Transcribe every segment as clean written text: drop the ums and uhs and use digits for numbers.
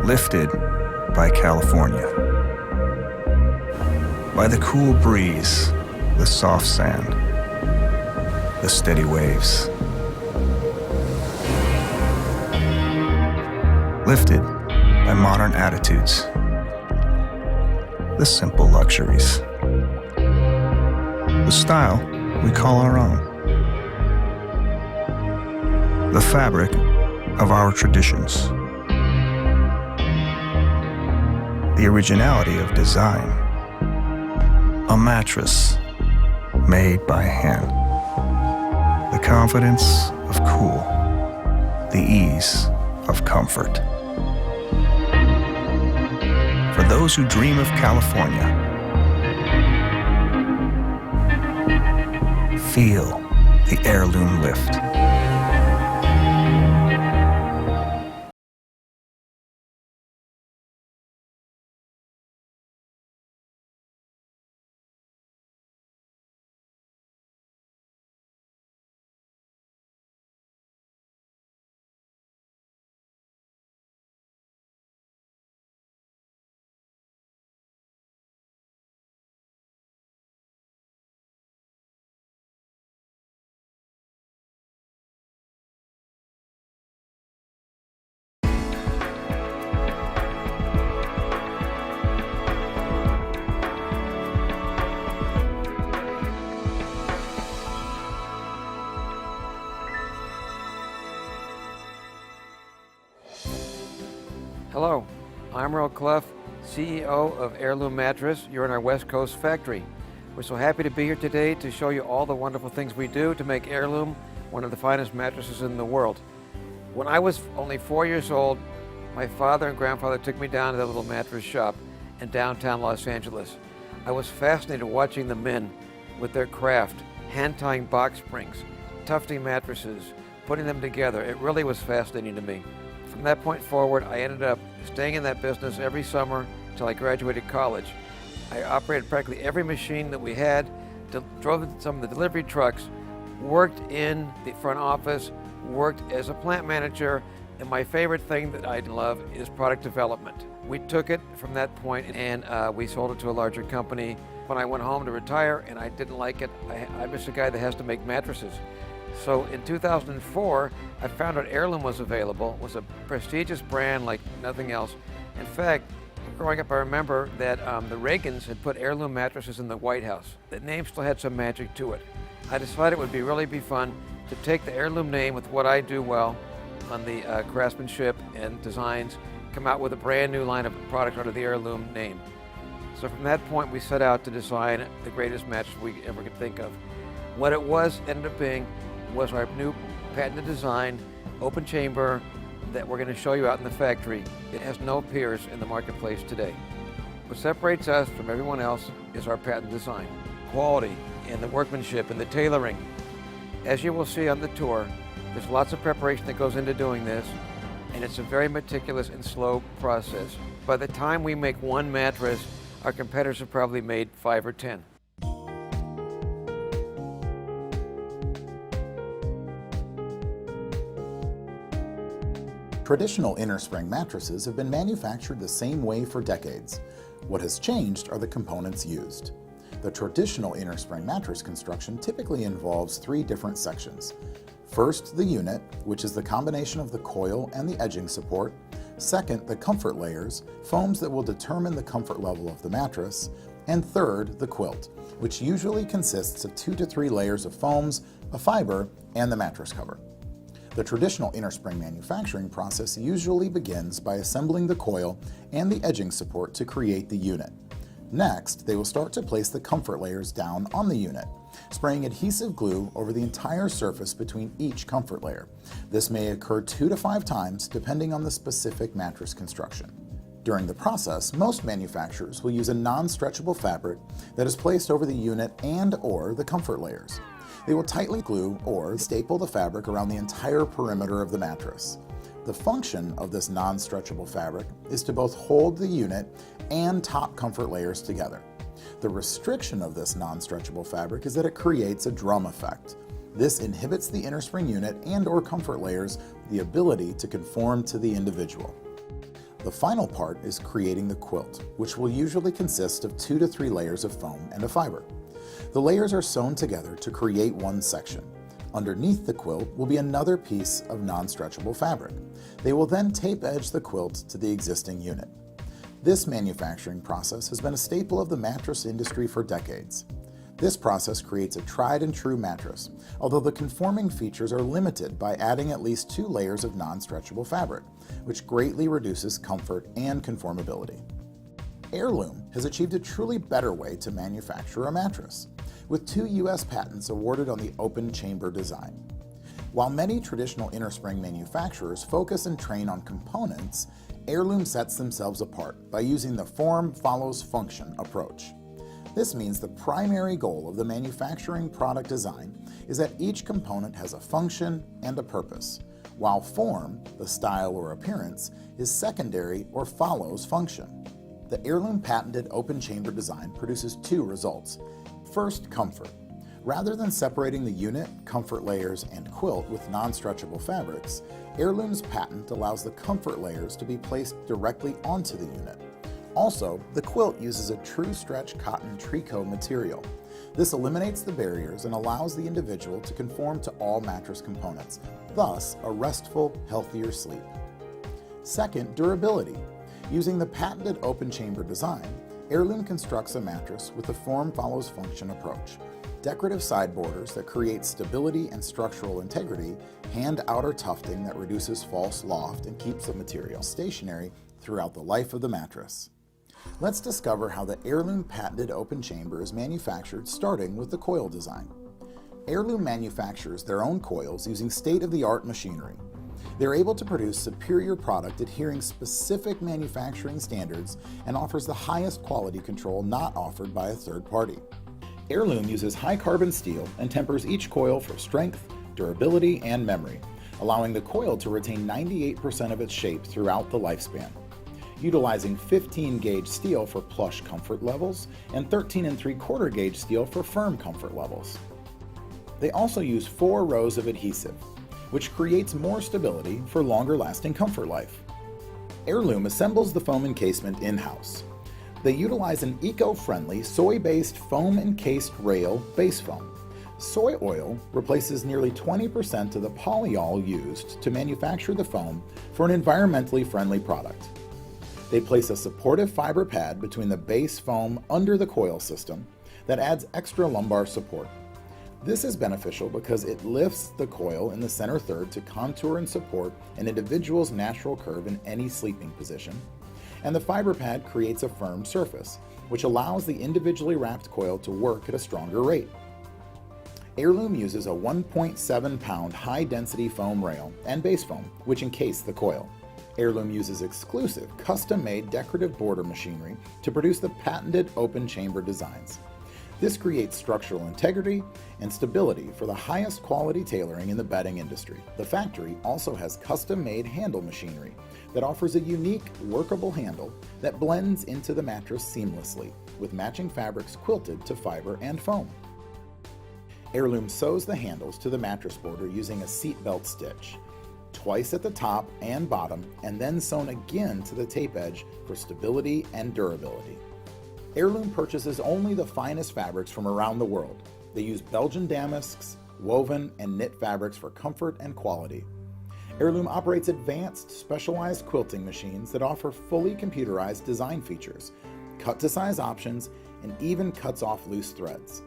lifted by California, by the cool breeze, the soft sand, the steady waves. Lifted by modern attitudes, the simple luxuries, the style we call our own, the fabric of our traditions, the originality of design, a mattress made by hand, the confidence of cool, the ease of comfort. For those who dream of California, feel the heirloom lift. Hello, I'm Earl Clough, CEO of Heirloom Mattress. You're in our West Coast factory. We're so happy to be here today to show you all the wonderful things we do to make Heirloom one of the finest mattresses in the world. When I was only 4 years old, my father and grandfather took me down to the little mattress shop in downtown Los Angeles. I was fascinated watching the men with their craft, hand-tying box springs, tufting mattresses, putting them together. It really was fascinating to me. From that point forward, I ended up staying in that business every summer until I graduated college. I operated practically every machine that we had, drove some of the delivery trucks, worked in the front office, worked as a plant manager, and my favorite thing that I love is product development. We took it from that point and we sold it to a larger company. When I went home to retire and I didn't like it, I'm just a guy that has to make mattresses. So in 2004, I found out Heirloom was available. It was a prestigious brand like nothing else. In fact, growing up, I remember that the Reagans had put Heirloom mattresses in the White House. The name still had some magic to it. I decided it would really be fun to take the Heirloom name with what I do well on the craftsmanship and designs, come out with a brand new line of product under the Heirloom name. So from that point, we set out to design the greatest mattress we ever could think of. What it was ended up being was our new patented design, open chamber, that we're going to show you out in the factory. It has no peers in the marketplace today. What separates us from everyone else is our patent design, quality, and the workmanship and the tailoring. As you will see on the tour, there's lots of preparation that goes into doing this, and it's a very meticulous and slow process. By the time we make one mattress, our competitors have probably made 5 or 10. Traditional innerspring mattresses have been manufactured the same way for decades. What has changed are the components used. The traditional innerspring mattress construction typically involves 3 different sections. First, the unit, which is the combination of the coil and the edging support. Second, the comfort layers, foams that will determine the comfort level of the mattress. And third, the quilt, which usually consists of 2 to 3 layers of foams, a fiber, and the mattress cover. The traditional innerspring manufacturing process usually begins by assembling the coil and the edging support to create the unit. Next, they will start to place the comfort layers down on the unit, spraying adhesive glue over the entire surface between each comfort layer. This may occur 2 to 5 times depending on the specific mattress construction. During the process, most manufacturers will use a non-stretchable fabric that is placed over the unit and/or the comfort layers. They will tightly glue or staple the fabric around the entire perimeter of the mattress. The function of this non-stretchable fabric is to both hold the unit and top comfort layers together. The restriction of this non-stretchable fabric is that it creates a drum effect. This inhibits the innerspring unit and/or comfort layers the ability to conform to the individual. The final part is creating the quilt, which will usually consist of 2 to 3 layers of foam and a fiber. The layers are sewn together to create one section. Underneath the quilt will be another piece of non-stretchable fabric. They will then tape edge the quilt to the existing unit. This manufacturing process has been a staple of the mattress industry for decades. This process creates a tried and true mattress, although the conforming features are limited by adding at least 2 layers of non-stretchable fabric, which greatly reduces comfort and conformability. Heirloom has achieved a truly better way to manufacture a mattress, with 2 U.S. patents awarded on the open chamber design. While many traditional innerspring manufacturers focus and train on components, Heirloom sets themselves apart by using the form follows function approach. This means the primary goal of the manufacturing product design is that each component has a function and a purpose, while form, the style or appearance, is secondary or follows function. The Heirloom patented open chamber design produces 2 results. First, comfort. Rather than separating the unit, comfort layers, and quilt with non-stretchable fabrics, Heirloom's patent allows the comfort layers to be placed directly onto the unit. Also, the quilt uses a true stretch cotton tricot material. This eliminates the barriers and allows the individual to conform to all mattress components, thus a restful, healthier sleep. Second, durability. Using the patented open chamber design, Heirloom constructs a mattress with the form follows function approach. Decorative side borders that create stability and structural integrity, hand outer tufting that reduces false loft and keeps the material stationary throughout the life of the mattress. Let's discover how the Heirloom patented open chamber is manufactured, starting with the coil design. Heirloom manufactures their own coils using state-of-the-art machinery. They're able to produce superior product adhering specific manufacturing standards and offers the highest quality control not offered by a third party. Heirloom uses high-carbon steel and tempers each coil for strength, durability, and memory, allowing the coil to retain 98% of its shape throughout the lifespan. Utilizing 15-gauge steel for plush comfort levels and 13 3/4 gauge steel for firm comfort levels. They also use 4 rows of adhesive, which creates more stability for longer-lasting comfort life. Heirloom assembles the foam encasement in-house. They utilize an eco-friendly soy-based foam-encased rail base foam. Soy oil replaces nearly 20% of the polyol used to manufacture the foam for an environmentally friendly product. They place a supportive fiber pad between the base foam under the coil system that adds extra lumbar support. This is beneficial because it lifts the coil in the center third to contour and support an individual's natural curve in any sleeping position, and the fiber pad creates a firm surface, which allows the individually wrapped coil to work at a stronger rate. Heirloom uses a 1.7-pound high-density foam rail and base foam, which encase the coil. Heirloom uses exclusive, custom-made decorative border machinery to produce the patented open chamber designs. This creates structural integrity and stability for the highest quality tailoring in the bedding industry. The factory also has custom-made handle machinery that offers a unique, workable handle that blends into the mattress seamlessly, with matching fabrics quilted to fiber and foam. Heirloom sews the handles to the mattress border using a seatbelt stitch, twice at the top and bottom, and then sewn again to the tape edge for stability and durability. Heirloom purchases only the finest fabrics from around the world. They use Belgian damasks, woven, and knit fabrics for comfort and quality. Heirloom operates advanced, specialized quilting machines that offer fully computerized design features, cut-to-size options, and even cuts off loose threads.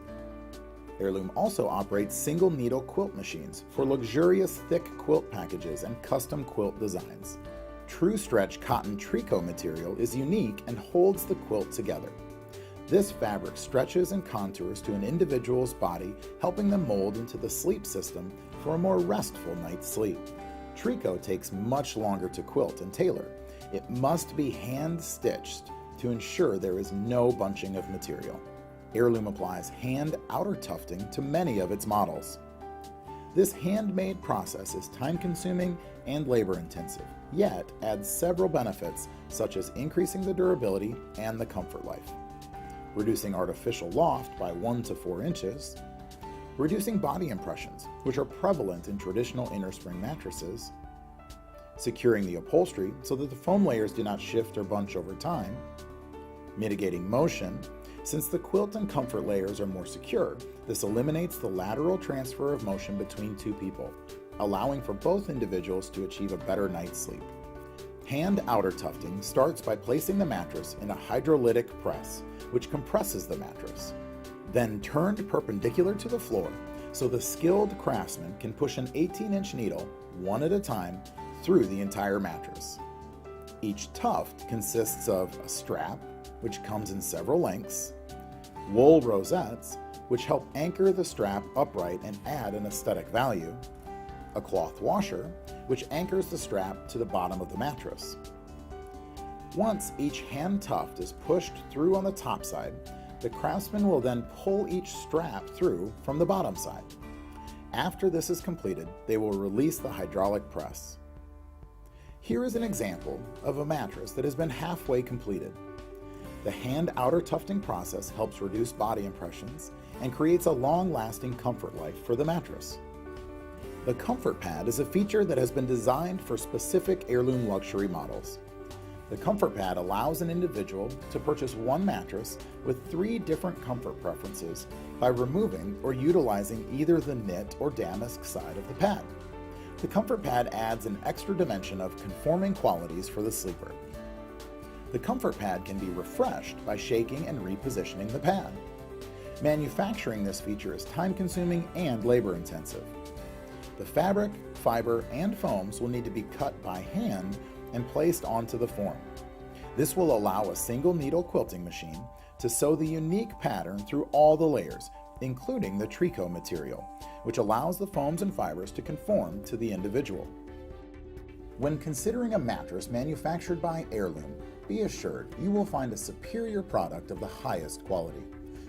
Heirloom also operates single needle quilt machines for luxurious thick quilt packages and custom quilt designs. True stretch cotton tricot material is unique and holds the quilt together. This fabric stretches and contours to an individual's body, helping them mold into the sleep system for a more restful night's sleep. Tricot takes much longer to quilt and tailor. It must be hand-stitched to ensure there is no bunching of material. Heirloom applies hand outer tufting to many of its models. This handmade process is time-consuming and labor-intensive, yet adds several benefits such as increasing the durability and the comfort life, reducing artificial loft by 1 to 4 inches, reducing body impressions, which are prevalent in traditional innerspring mattresses, securing the upholstery so that the foam layers do not shift or bunch over time, mitigating motion. Since the quilt and comfort layers are more secure, this eliminates the lateral transfer of motion between two people, allowing for both individuals to achieve a better night's sleep. Hand outer tufting starts by placing the mattress in a hydrolytic press, which compresses the mattress. Then turned perpendicular to the floor, so the skilled craftsman can push an 18-inch needle, one at a time, through the entire mattress. Each tuft consists of a strap, which comes in several lengths, wool rosettes, which help anchor the strap upright and add an aesthetic value, a cloth washer, which anchors the strap to the bottom of the mattress. Once each hand tuft is pushed through on the top side, the craftsman will then pull each strap through from the bottom side. After this is completed, they will release the hydraulic press. Here is an example of a mattress that has been halfway completed. The hand outer tufting process helps reduce body impressions and creates a long-lasting comfort life for the mattress. The comfort pad is a feature that has been designed for specific heirloom luxury models. The comfort pad allows an individual to purchase one mattress with 3 different comfort preferences by removing or utilizing either the knit or damask side of the pad. The comfort pad adds an extra dimension of conforming qualities for the sleeper. The comfort pad can be refreshed by shaking and repositioning the pad. Manufacturing this feature is time-consuming and labor-intensive. The fabric, fiber, and foams will need to be cut by hand and placed onto the form. This will allow a single needle quilting machine to sew the unique pattern through all the layers, including the tricot material, which allows the foams and fibers to conform to the individual. When considering a mattress manufactured by Heirloom, be assured you will find a superior product of the highest quality,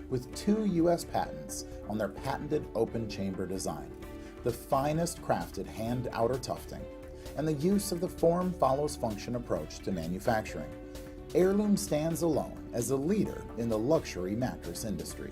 with 2 U.S. patents on their patented open chamber design, the finest crafted hand outer tufting, and the use of the form follows function approach to manufacturing. Heirloom stands alone as a leader in the luxury mattress industry.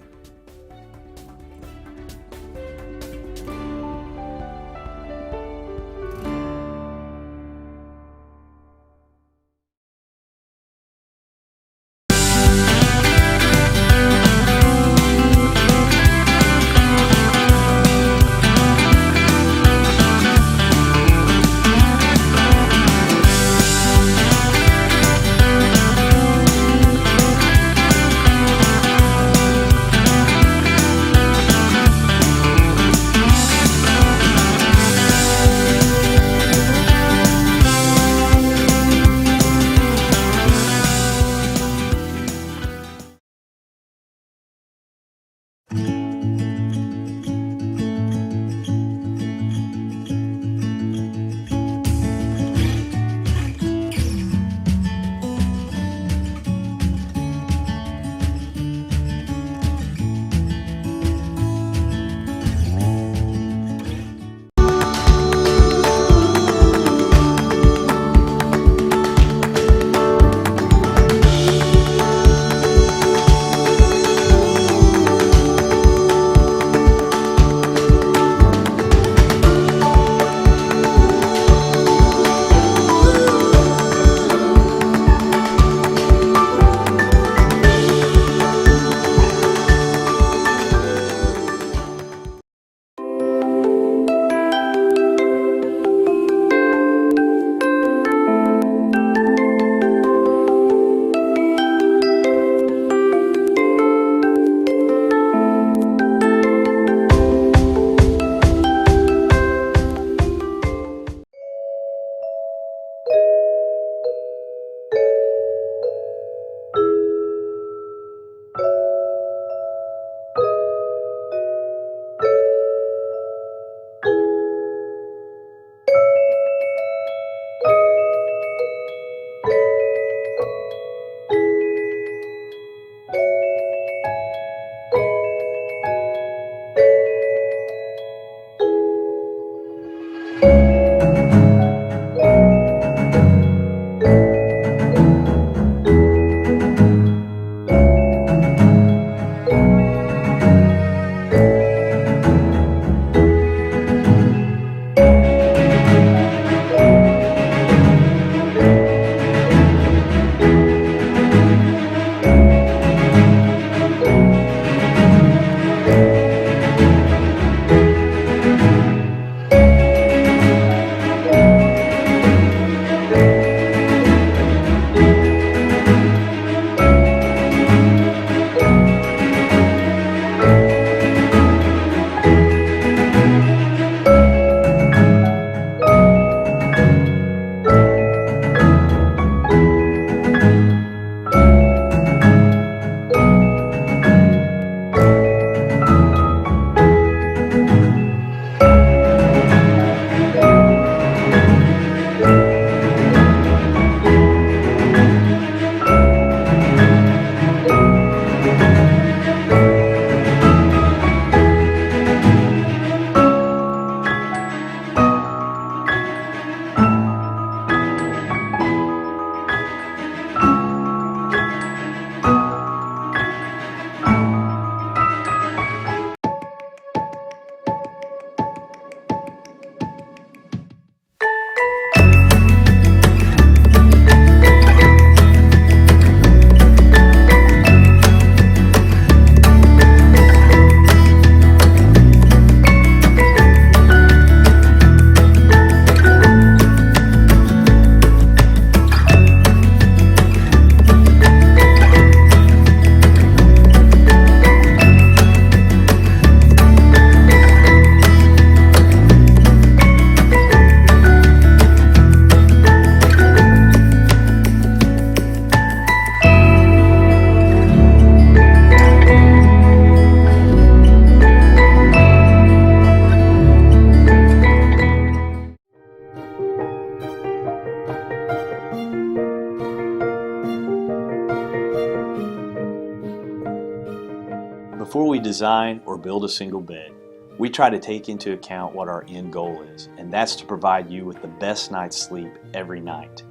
design or build a single bed, we try to take into account what our end goal is, and that's to provide you with the best night's sleep every night.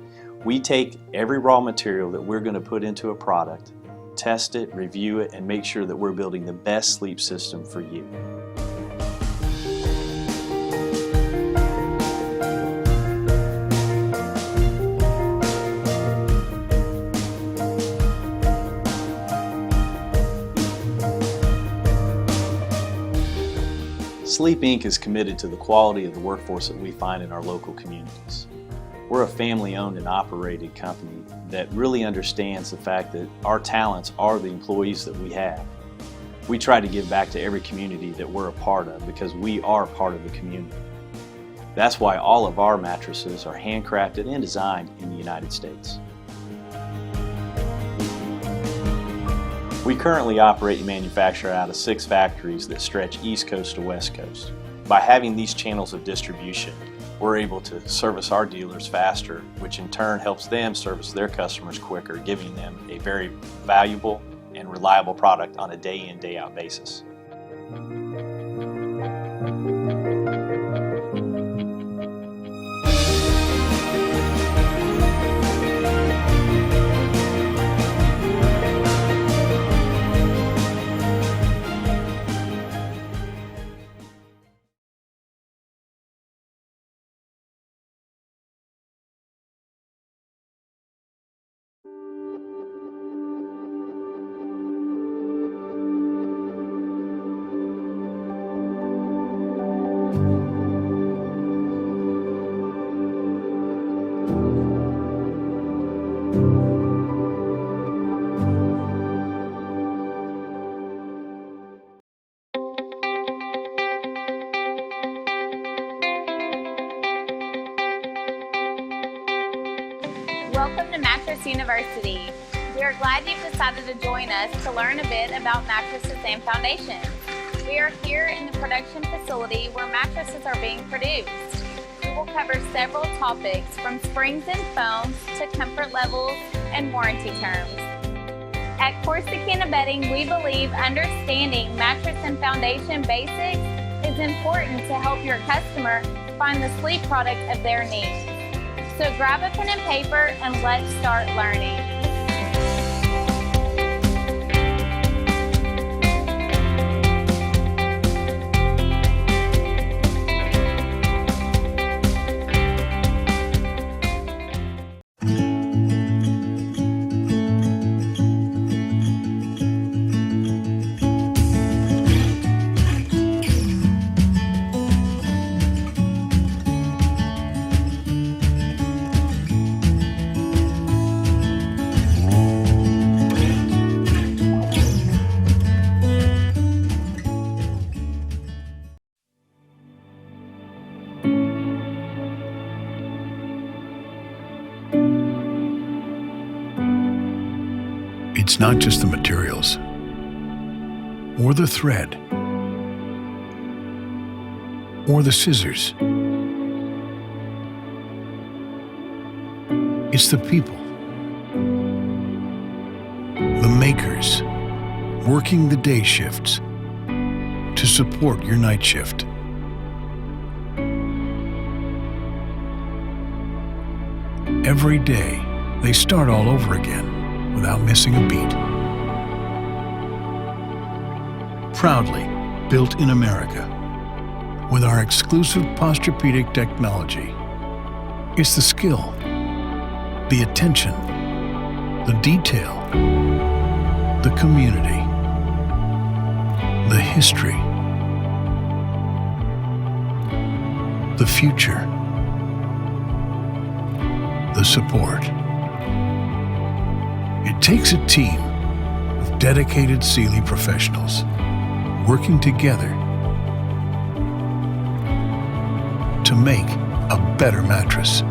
We take every raw material that we're going to put into a product, test it, review it, and make sure that we're building the best sleep system for you. Sleep Inc. is committed to the quality of the workforce that we find in our local communities. We're a family-owned and operated company that really understands the fact that our talents are the employees that we have. We try to give back to every community that we're a part of because we are part of the community. That's why all of our mattresses are handcrafted and designed in the United States. We currently operate and manufacture out of 6 factories that stretch East Coast to West Coast. By having these channels of distribution, we're able to service our dealers faster, which in turn helps them service their customers quicker, giving them a very valuable and reliable product on a day-in, day-out basis. Welcome to Mattress University. We are glad you've decided to join us to learn a bit about mattresses and foundations. We are here in the production facility where mattresses are being produced. We will cover several topics from springs and foams to comfort levels and warranty terms. At Corsican Bedding, we believe understanding mattress and foundation basics is important to help your customer find the sleep product of their needs. So grab a pen and paper and let's start learning. It's not just the materials or the thread or the scissors. It's the people, the makers, working the day shifts to support your night shift. Every day, they start all over again without missing a beat. Proudly built in America with our exclusive Posturepedic technology. It's the skill, the attention, the detail, the community, the history, the future, the support. It takes a team of dedicated Sealy professionals working together to make a better mattress.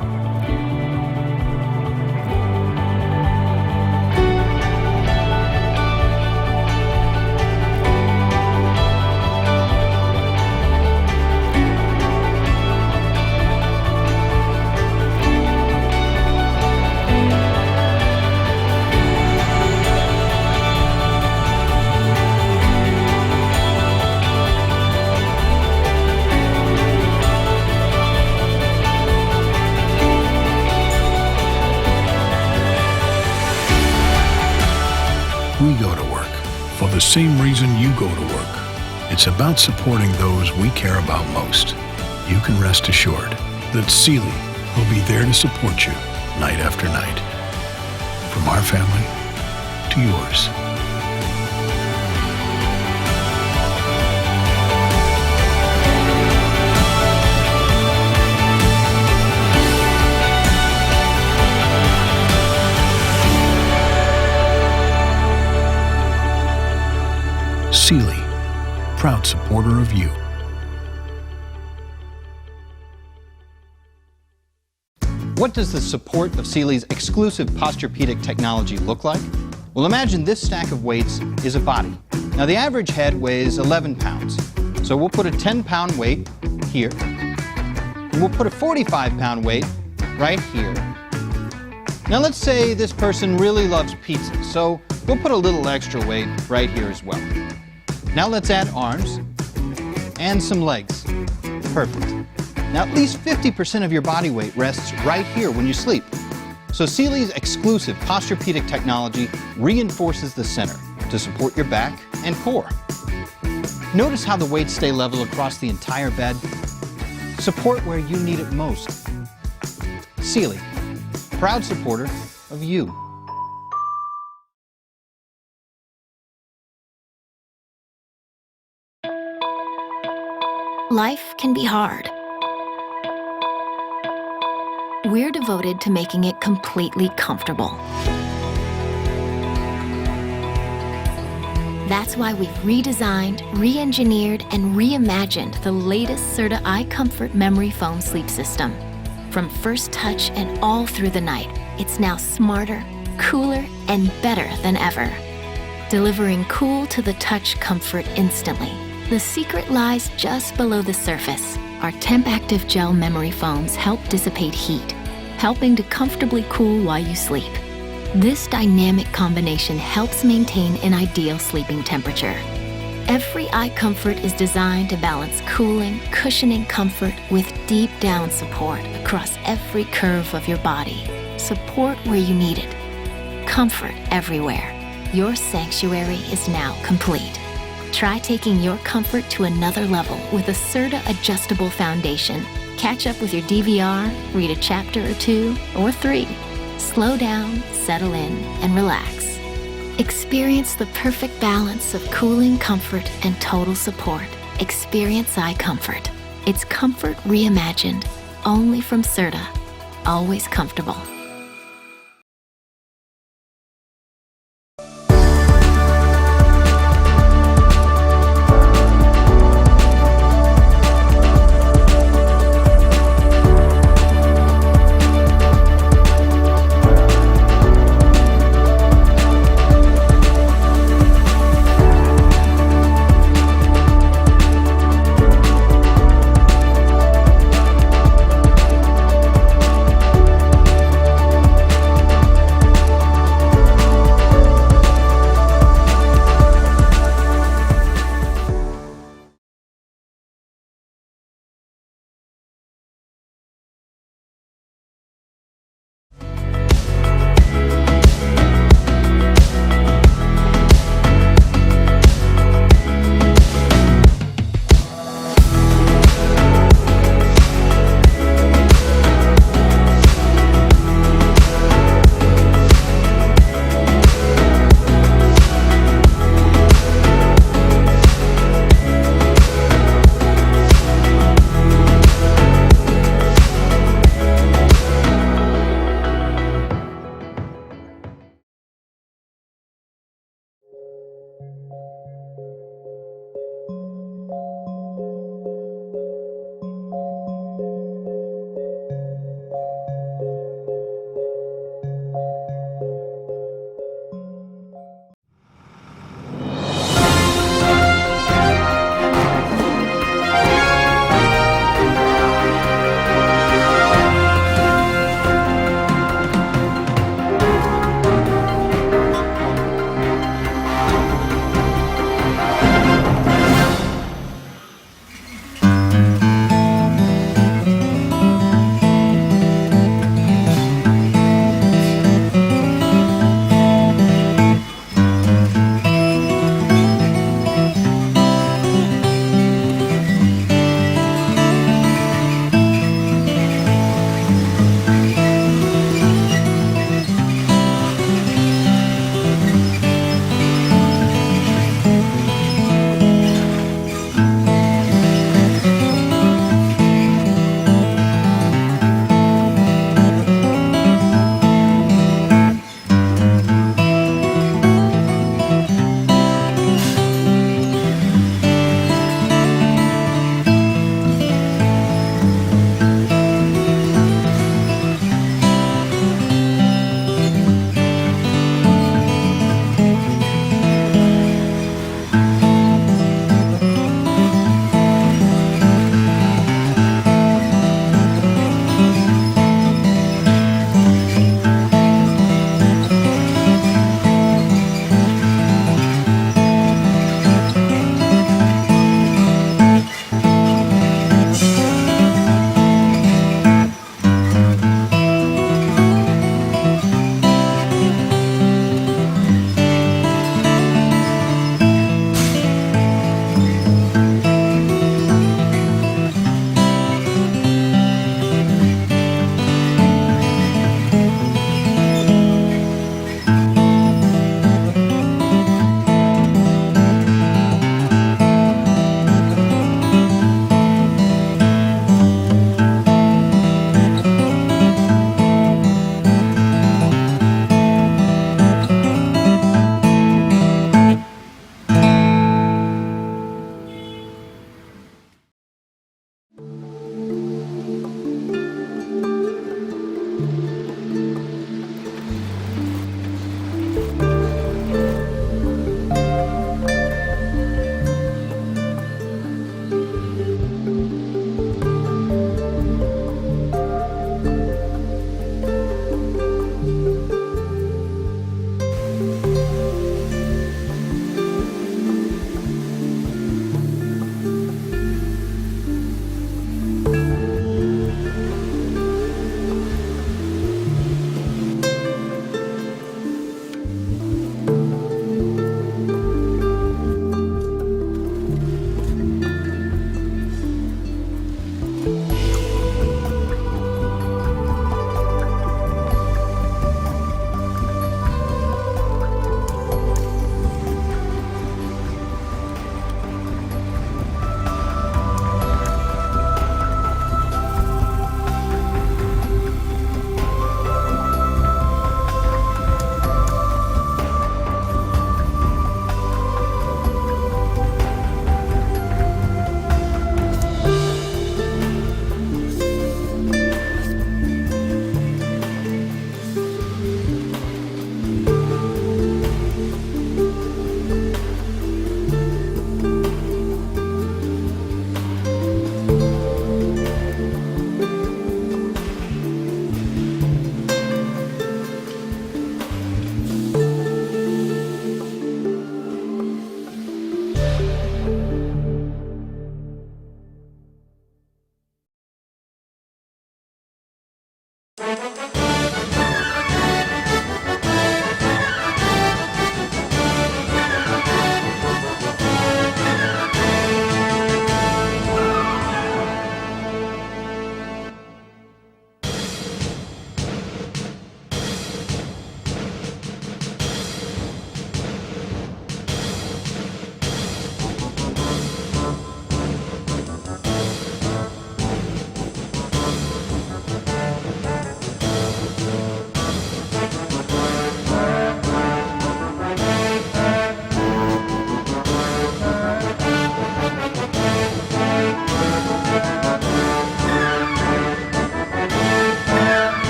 the same reason you go to work. It's about supporting those we care about most. You can rest assured that Sealy will be there to support you night after night. From our family to yours. Sealy, proud supporter of you. What does the support of Sealy's exclusive Posturepedic technology look like? Well, imagine this stack of weights is a body. Now, the average head weighs 11 pounds. So we'll put a 10-pound weight here. And we'll put a 45-pound weight right here. Now, let's say this person really loves pizza, so we'll put a little extra weight right here as well. Now let's add arms and some legs. Perfect. Now at least 50% of your body weight rests right here when you sleep. So Sealy's exclusive Posturepedic technology reinforces the center to support your back and core. Notice how the weights stay level across the entire bed. Support where you need it most. Sealy, proud supporter of you. Life can be hard. We're devoted to making it completely comfortable. That's why we've redesigned, re-engineered, and reimagined the latest Serta iComfort memory foam sleep system. From first touch and all through the night, it's now smarter, cooler, and better than ever. Delivering cool to the touch comfort instantly. The secret lies just below the surface. Our temp-active gel memory foams help dissipate heat, helping to comfortably cool while you sleep. This dynamic combination helps maintain an ideal sleeping temperature. Every iComfort is designed to balance cooling, cushioning comfort with deep down support across every curve of your body. Support where you need it. Comfort everywhere. Your sanctuary is now complete. Try taking your comfort to another level with a Serta adjustable foundation. Catch up with your DVR, read a chapter or 2 or 3. Slow down, settle in, and relax. Experience the perfect balance of cooling comfort and total support. Experience iComfort. It's comfort reimagined, only from Serta. Always comfortable.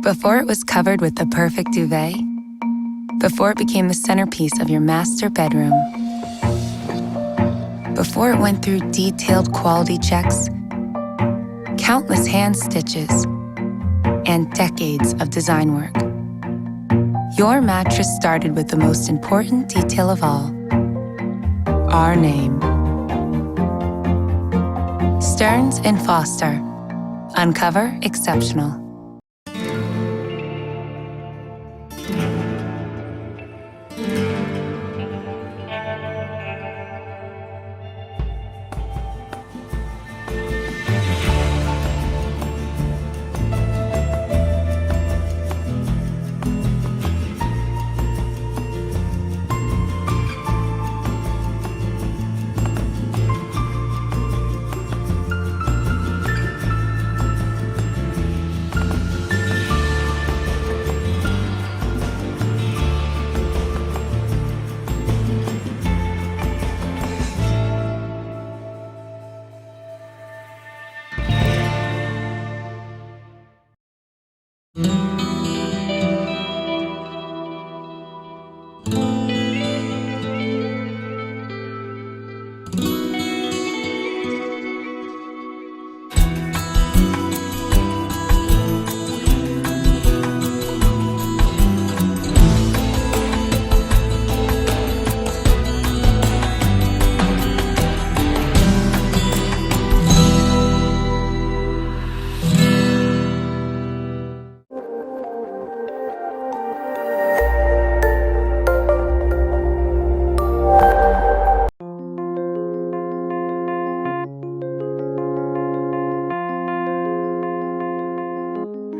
Before it was covered with the perfect duvet, before it became the centerpiece of your master bedroom, before it went through detailed quality checks, countless hand stitches, and decades of design work, your mattress started with the most important detail of all, our name. Stearns & Foster. Uncover exceptional.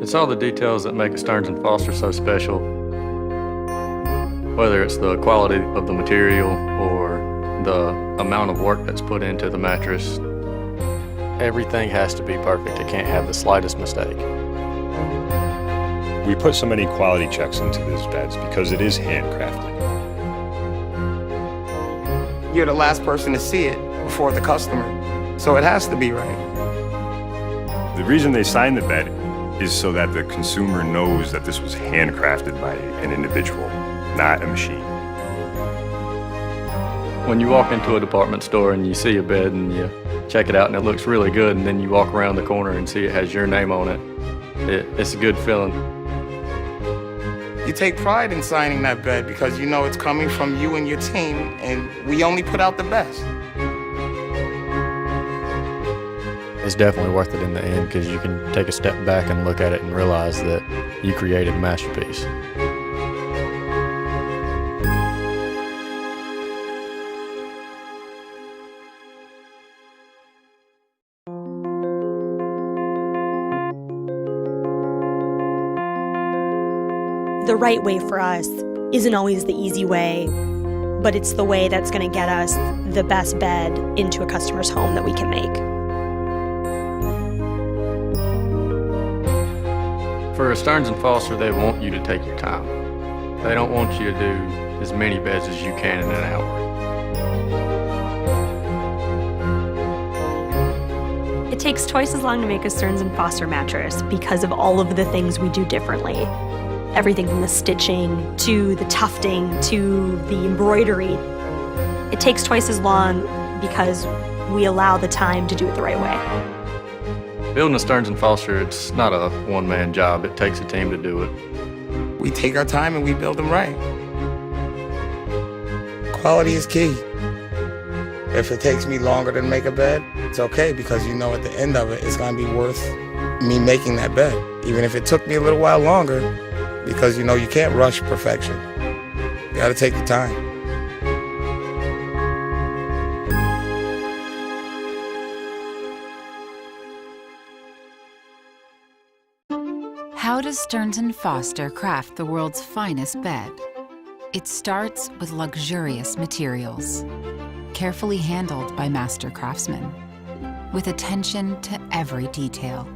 It's all the details that make a Stearns & Foster so special. Whether it's the quality of the material or the amount of work that's put into the mattress, everything has to be perfect. It can't have the slightest mistake. We put so many quality checks into these beds because it is handcrafted. You're the last person to see it before the customer, so it has to be right. The reason they sign the bed is so that the consumer knows that this was handcrafted by an individual, not a machine. When you walk into a department store and you see a bed and you check it out and it looks really good, and then you walk around the corner and see it has your name on it, it's a good feeling. You take pride in signing that bed because you know it's coming from you and your team, and we only put out the best. It's definitely worth it in the end because you can take a step back and look at it and realize that you created a masterpiece. The right way for us isn't always the easy way, but it's the way that's going to get us the best bed into a customer's home that we can make. For a Stearns & Foster, they want you to take your time. They don't want you to do as many beds as you can in an hour. It takes twice as long to make a Stearns & Foster mattress because of all of the things we do differently. Everything from the stitching, to the tufting, to the embroidery. It takes twice as long because we allow the time to do it the right way. Building a Stearns & Foster, it's not a one-man job. It takes a team to do it. We take our time and we build them right. Quality is key. If it takes me longer to make a bed, it's okay because you know at the end of it, it's gonna be worth me making that bed. Even if it took me a little while longer, because you know you can't rush perfection. You gotta take the time. How does Stearns & Foster craft the world's finest bed? It starts with luxurious materials, carefully handled by master craftsmen, with attention to every detail,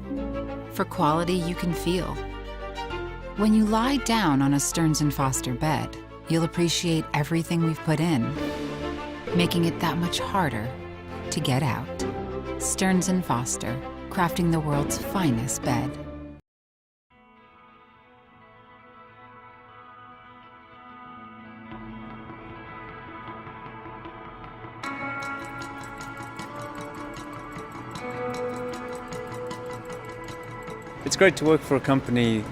for quality you can feel. When you lie down on a Stearns & Foster bed, you'll appreciate everything we've put in, making it that much harder to get out. Stearns & Foster, crafting the world's finest bed. It's great to work for a company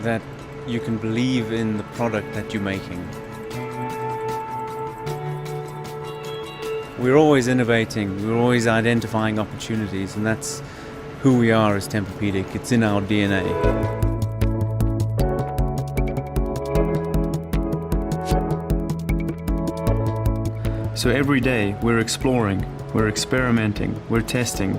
that you can believe in the product that you're making. We're always innovating, we're always identifying opportunities, and that's who we are as Tempur-Pedic. It's in our DNA. So every day we're exploring, we're experimenting, we're testing.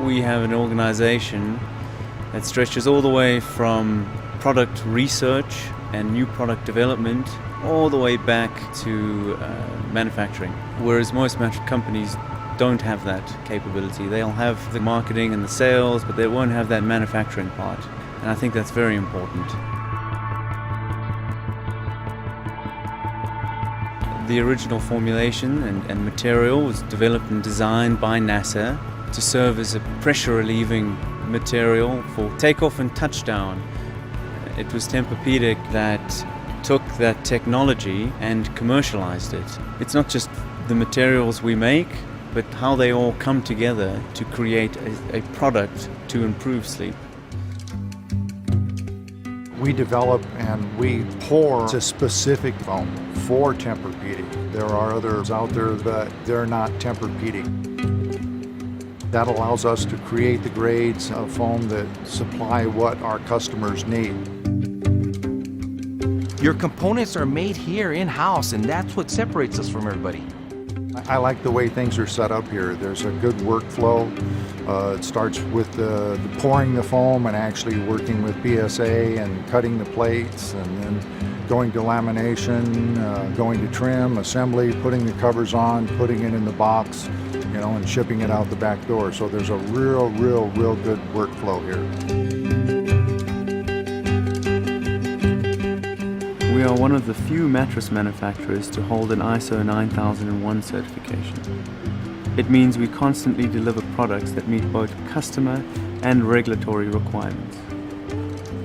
We have an organization that stretches all the way from product research and new product development all the way back to manufacturing. Whereas most mattress companies don't have that capability. They'll have the marketing and the sales, but they won't have that manufacturing part. And I think that's very important. The original formulation and material was developed and designed by NASA to serve as a pressure relieving material for takeoff and touchdown. It was Tempur-Pedic that took that technology and commercialized it. It's not just the materials we make, but how they all come together to create a product to improve sleep. We develop and we pour a specific foam for Tempur-Pedic. There are others out there, but they're not Tempur-Pedic. That allows us to create the grades of foam that supply what our customers need. Your components are made here in-house, and that's what separates us from everybody. I like the way things are set up here. There's a good workflow. It starts with the pouring the foam and actually working with BSA and cutting the plates, and then going to lamination, going to trim, assembly, putting the covers on, putting it in the box, and shipping it out the back door. So there's a real good workflow here. We are one of the few mattress manufacturers to hold an ISO 9001 certification. It means we constantly deliver products that meet both customer and regulatory requirements.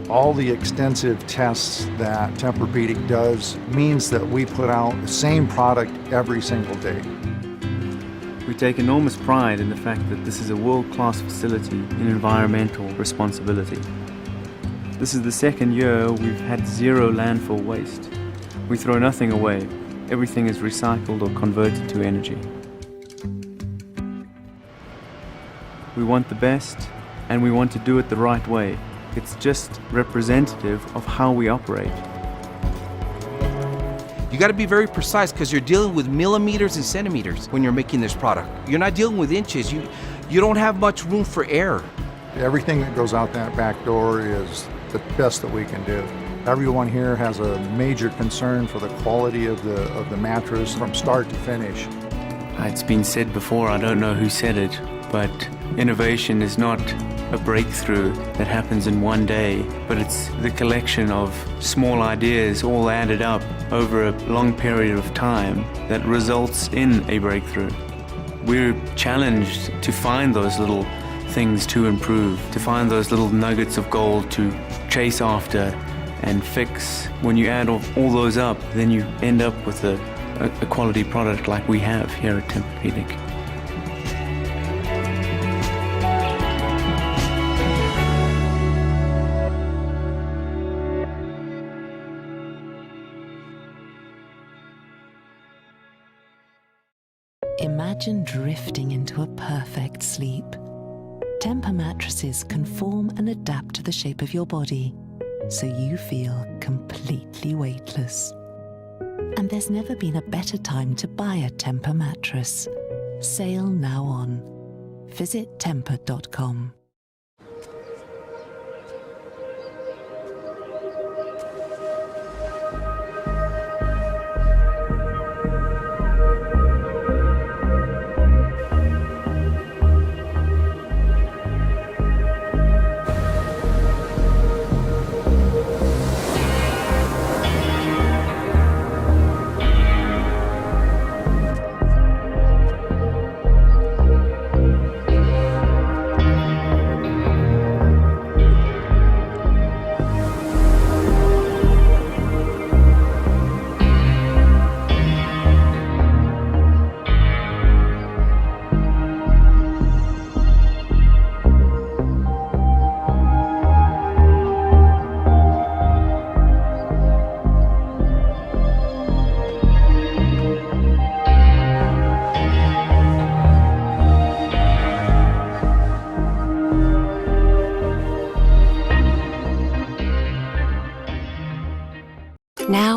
All the extensive tests that Tempur-Pedic does means that we put out the same product every single day. We take enormous pride in the fact that this is a world-class facility in environmental responsibility. This is the second year we've had zero landfill waste. We throw nothing away. Everything is recycled or converted to energy. We want the best, and we want to do it the right way. It's just representative of how we operate. You got to be very precise because you're dealing with millimeters and centimeters when you're making this product. You're not dealing with inches. You don't have much room for error. Everything that goes out that back door is the best that we can do. Everyone here has a major concern for the quality of the mattress from start to finish. It's been said before, I don't know who said it, but innovation is not a breakthrough that happens in one day, but it's the collection of small ideas all added up over a long period of time that results in a breakthrough. We're challenged to find those little things to improve, to find those little nuggets of gold to chase after and fix. When you add all those up, then you end up with a quality product like we have here at Tempur-Pedic. Imagine drifting into a perfect sleep. Tempur mattresses conform and adapt to the shape of your body, so you feel completely weightless. And there's never been a better time to buy a Tempur mattress. Sale now on. Visit Tempur.com.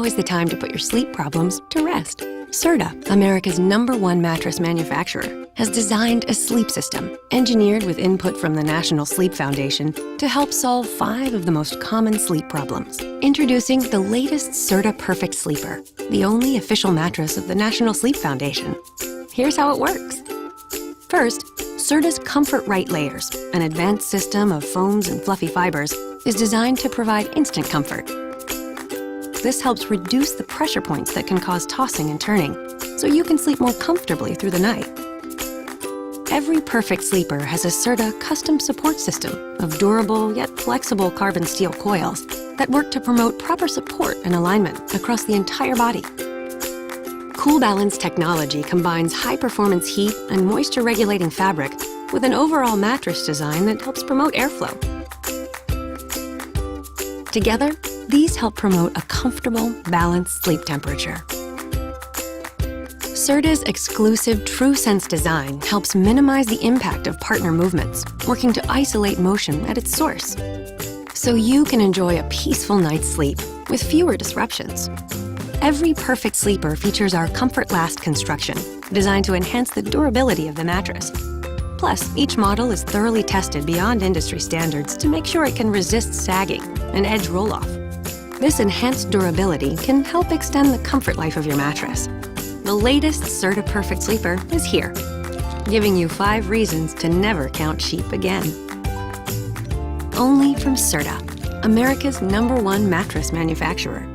Now is the time to put your sleep problems to rest. Serta, America's #1 mattress manufacturer, has designed a sleep system engineered with input from the National Sleep Foundation to help solve 5 of the most common sleep problems. Introducing the latest Serta Perfect Sleeper, the only official mattress of the National Sleep Foundation. Here's how it works. First, Serta's Comfort Right Layers, an advanced system of foams and fluffy fibers, is designed to provide instant comfort. This helps reduce the pressure points that can cause tossing and turning, so you can sleep more comfortably through the night. Every Perfect Sleeper has a Serta custom support system of durable yet flexible carbon steel coils that work to promote proper support and alignment across the entire body. Cool Balance technology combines high-performance heat and moisture-regulating fabric with an overall mattress design that helps promote airflow. Together, these help promote a comfortable, balanced sleep temperature. Serta's exclusive TrueSense design helps minimize the impact of partner movements, working to isolate motion at its source, so you can enjoy a peaceful night's sleep with fewer disruptions. Every Perfect Sleeper features our Comfort Last construction, designed to enhance the durability of the mattress. Plus, each model is thoroughly tested beyond industry standards to make sure it can resist sagging and edge roll-off. This enhanced durability can help extend the comfort life of your mattress. The latest Serta Perfect Sleeper is here, giving you 5 reasons to never count sheep again. Only from Serta, America's #1 mattress manufacturer.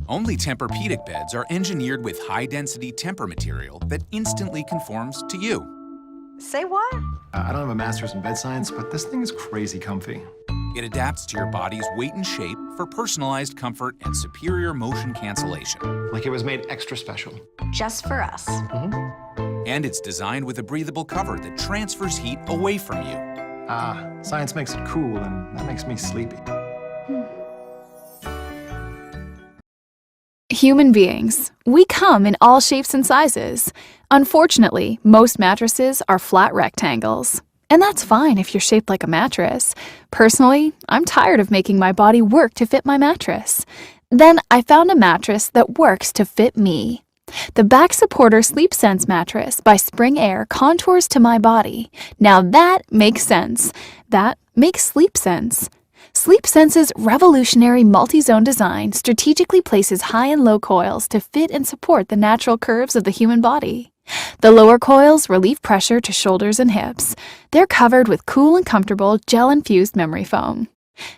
Only Tempur-Pedic beds are engineered with high-density Tempur material that instantly conforms to you. Say what? I don't have a master's in bed science, but this thing is crazy comfy. It adapts to your body's weight and shape for personalized comfort and superior motion cancellation. Like it was made extra special. Just for us. And it's designed with a breathable cover that transfers heat away from you. Science makes it cool, and that makes me sleepy. Human beings, we come in all shapes and sizes. Unfortunately, most mattresses are flat rectangles. And that's fine if you're shaped like a mattress. Personally, I'm tired of making my body work to fit my mattress. Then I found a mattress that works to fit me. The Back Supporter Sleep Sense mattress by Spring Air contours to my body. Now that makes sense. That makes sleep sense. Sleep Sense's revolutionary multi-zone design strategically places high and low coils to fit and support the natural curves of the human body. The lower coils relieve pressure to shoulders and hips. They're covered with cool and comfortable gel-infused memory foam.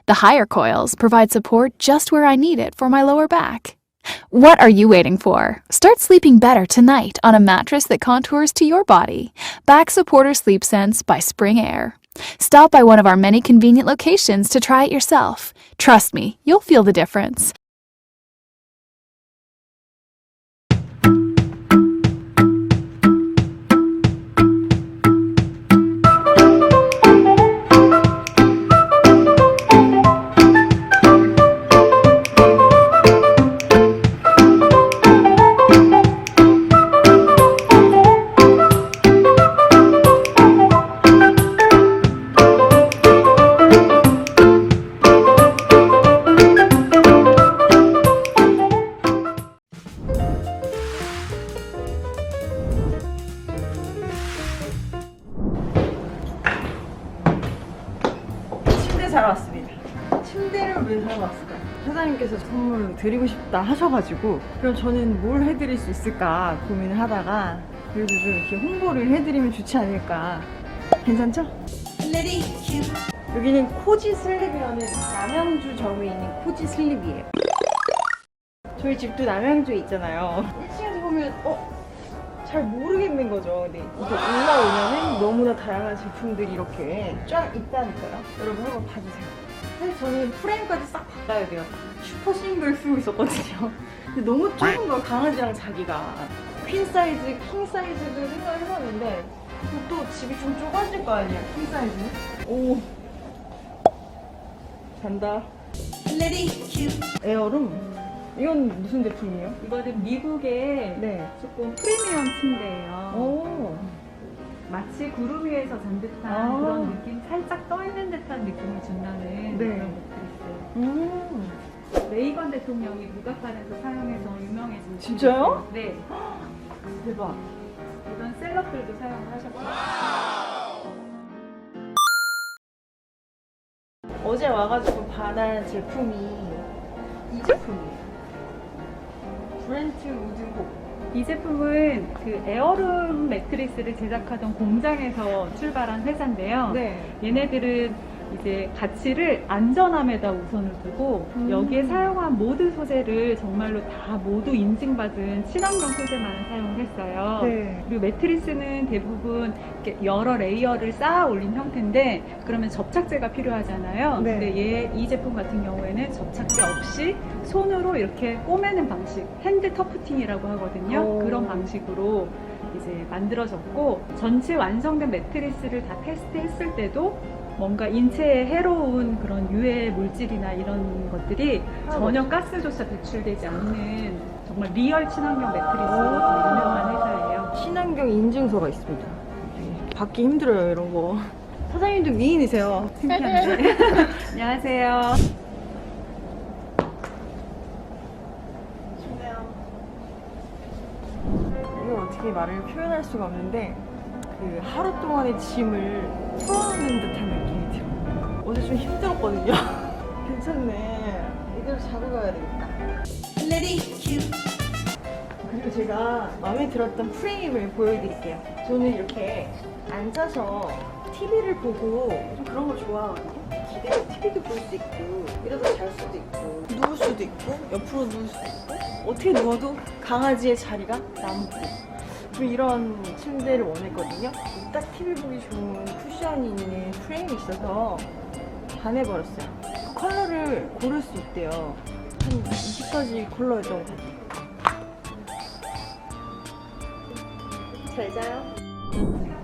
The higher coils provide support just where I need it for my lower back. What are you waiting for? Start sleeping better tonight on a mattress that contours to your body. Back Supporter Sleep Sense by Spring Air. Stop by one of our many convenient locations to try it yourself. Trust me, you'll feel the difference. 사러 왔습니다. 침대를 왜 사러 왔을까요? 사장님께서 선물로 드리고 싶다 하셔가지고 그럼 저는 뭘 해드릴 수 있을까 고민을 하다가 그래도 좀 이렇게 홍보를 해드리면 좋지 않을까. 괜찮죠? 여기는 코지슬립이라는 남양주 점에 있는 코지슬립이에요. 저희 집도 남양주에 있잖아요. 1층에서 보면 잘 모르겠는 거죠. 근데 이렇게 올라오면은 너무나 다양한 제품들이 이렇게 쫙 있다니까요. 여러분 한번 봐주세요. 사실 저는 프레임까지 싹 바꿔야 돼요. 슈퍼 싱글 쓰고 있었거든요. 근데 너무 좁은 걸 강아지랑 자기가 퀸 사이즈, 킹 사이즈도 생각을 해봤는데 또 집이 좀 좁아질 거 아니야, 킹 사이즈는? 오, 잔다. 에어룸. 이건 무슨 제품이에요? 이거는 미국의 조금 프리미엄 침대예요. 오. 마치 구름 위에서 잔 듯한 그런 느낌, 살짝 떠 있는 듯한 느낌을 준다는 그런 매트리스예요. 레이건 대통령이 북악관에서 사용해서 유명해진. 진짜요? 네. 대박. 이런 셀럽들도 사용을 하셨고요. 어제 와가지고 반한 제품이 이 제품이에요. 브렌트 우드호. 이 제품은 그 에어룸 매트리스를 제작하던 공장에서 출발한 회사인데요. 얘네들은 이제 가치를 안전함에다 우선을 두고 여기에 사용한 모든 소재를 정말로 다 모두 인증받은 친환경 소재만 사용을 했어요. 그리고 매트리스는 대부분 이렇게 여러 레이어를 쌓아 올린 형태인데 그러면 접착제가 필요하잖아요. 근데 이 제품 같은 경우에는 접착제 없이 손으로 이렇게 꼬매는 방식, 핸드 터프팅이라고 하거든요. 그런 방식으로 이제 만들어졌고 전체 완성된 매트리스를 다 테스트했을 때도 뭔가 인체에 해로운 그런 유해 물질이나 이런 것들이 전혀 가스조차 배출되지 않는 정말 리얼 친환경 매트리스로 유명한 회사예요. 친환경 인증서가 있습니다. 받기 힘들어요, 이런 거. 사장님도 미인이세요. 창피한데. 안녕하세요. 이걸 어떻게 말을 표현할 수가 없는데 그 하루 동안의 짐을 풀어놓는 듯한 느낌이 들어요. 어제 좀 힘들었거든요. 괜찮네. 이대로 자고 가야 되겠다. 그리고 제가 마음에 들었던 프레임을 보여드릴게요. 저는 이렇게 앉아서 TV를 보고 좀 그런 걸 좋아하거든요. 기대서 TV도 볼 수 있고 이러다 잘 수도 있고 누울 수도 있고 옆으로 누울 수도 있고 어떻게 누워도 강아지의 자리가 남고 좀 이런 침대를 원했거든요. 딱 TV 보기 좋은 쿠션이 있는 프레임이 있어서 반해버렸어요. 컬러를 고를 수 있대요. 한 20가지 컬러였던 것 같아요. 잘 자요.